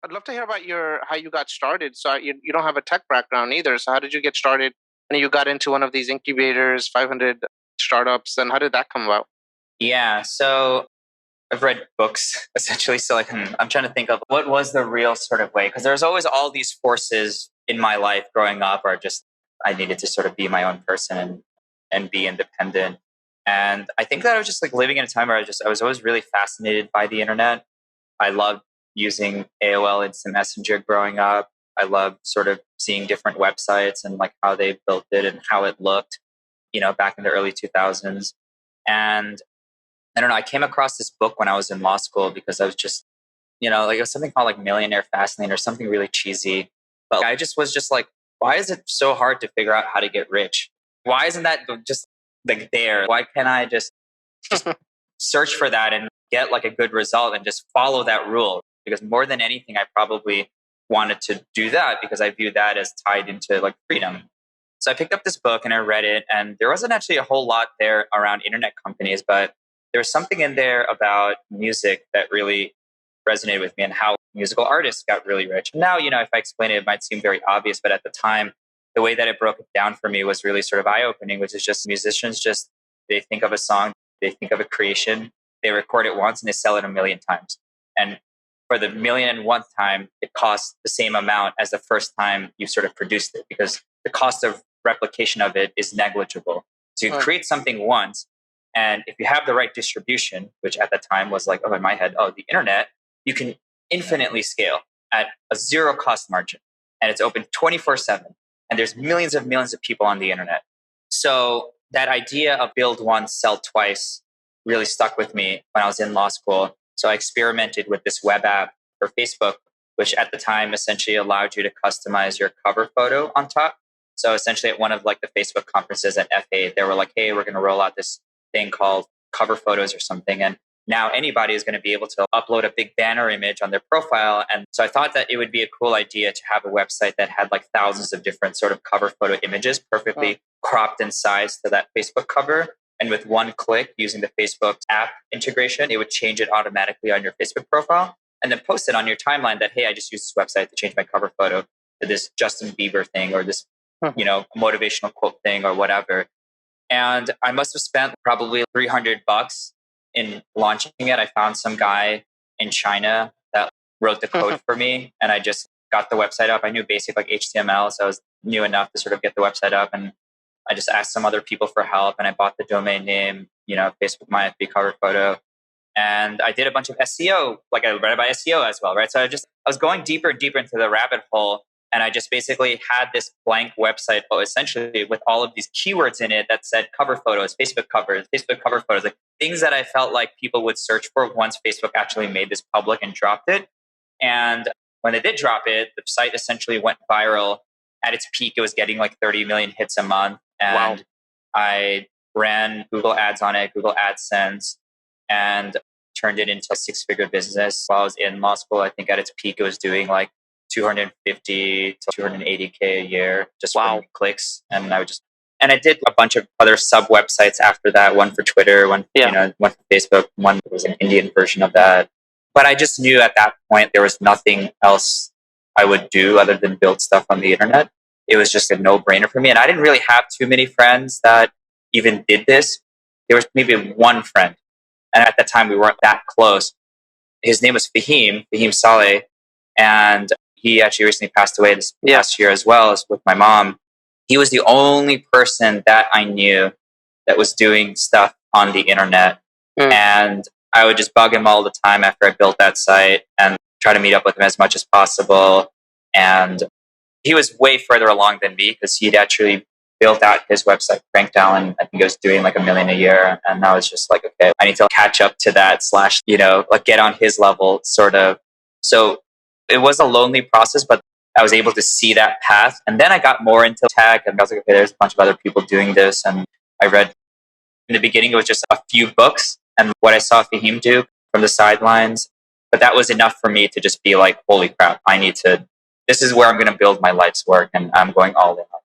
I'd love to hear about your how you got started. So you don't have a tech background either. So how did you get started? And you got into one of these incubators, 500 startups, and how did that come about? Yeah, so I've read books essentially. So like I'm trying to think of what was the real sort of way because there's always all these forces in my life growing up, or just I needed to sort of be my own person and be independent. And I think that I was just like living in a time where I was always really fascinated by the internet. I loved using AOL Instant Messenger growing up. I loved sort of seeing different websites and like how they built it and how it looked, back in the early 2000s. And I don't know, I came across this book when I was in law school because I was just, like it was something called like Millionaire Fastlane or something really cheesy. But I just was just like, why is it so hard to figure out how to get rich? Why isn't that just like there? Why can't I just search for that and get like a good result and just follow that rule? Because more than anything, I probably wanted to do that because I view that as tied into like freedom. So I picked up this book and I read it, and there wasn't actually a whole lot there around internet companies, but there was something in there about music that really resonated with me and how musical artists got really rich. Now, if I explain it, it might seem very obvious, but at the time, the way that it broke it down for me was really sort of eye opening, which is just musicians they think of a song, they think of a creation, they record it once and they sell it a million times. And for the million and one time, it costs the same amount as the first time you sort of produced it because the cost of replication of it is negligible. So you create something once, and if you have the right distribution, which at the time was like, oh, in my head, the internet, you can infinitely scale at a zero cost margin. And it's open 24/7. And there's millions of people on the internet. So that idea of build once, sell twice really stuck with me when I was in law school. So I experimented with this web app for Facebook, which at the time essentially allowed you to customize your cover photo on top. So essentially at one of like the Facebook conferences at FA, they were like, hey, we're going to roll out this thing called cover photos or something. And now anybody is going to be able to upload a big banner image on their profile. And so I thought that it would be a cool idea to have a website that had like thousands of different sort of cover photo images perfectly cropped and sized to that Facebook cover. And with one click using the Facebook app integration, it would change it automatically on your Facebook profile and then post it on your timeline that, hey, I just used this website to change my cover photo to this Justin Bieber thing or this, motivational quote thing or whatever. And I must have spent probably $300 in launching it. I found some guy in China that wrote the code for me, and I just got the website up. I knew basic like HTML, so I was new enough to sort of get the website up. And I just asked some other people for help, and I bought the domain name, Facebook My FB cover photo. And I did a bunch of SEO, like I read about SEO as well, right? So I was going deeper and deeper into the rabbit hole. And I just basically had this blank website, but essentially with all of these keywords in it that said cover photos, Facebook cover photos, like things that I felt like people would search for once Facebook actually made this public and dropped it. And when they did drop it, the site essentially went viral. At its peak, it was getting like 30 million hits a month. And I ran Google ads on it, Google AdSense, and turned it into a 6-figure business. While I was in law school, I think at its peak, it was doing like 250 to 280K a year just from clicks. And I did a bunch of other sub websites after that, one for Twitter, one for Facebook, one was an Indian version of that. But I just knew at that point there was nothing else I would do other than build stuff on the internet. It was just a no-brainer for me. And I didn't really have too many friends that even did this. There was maybe one friend. And at that time we weren't that close. His name was Fahim Saleh. And he actually recently passed away this past year as well as with my mom. He was the only person that I knew that was doing stuff on the internet. And I would just bug him all the time after I built that site and try to meet up with him as much as possible. And he was way further along than me because he'd actually built out his website, cranked down. I think it was doing like $1 million a year. And I was just like, okay, I need to catch up to that / like get on his level sort of. So it was a lonely process, but I was able to see that path. And then I got more into tech and I was like, okay, there's a bunch of other people doing this. And I read in the beginning, it was just a few books and what I saw Fahim do from the sidelines. But that was enough for me to just be like, holy crap, this is where I'm going to build my life's work. And I'm going all in on that.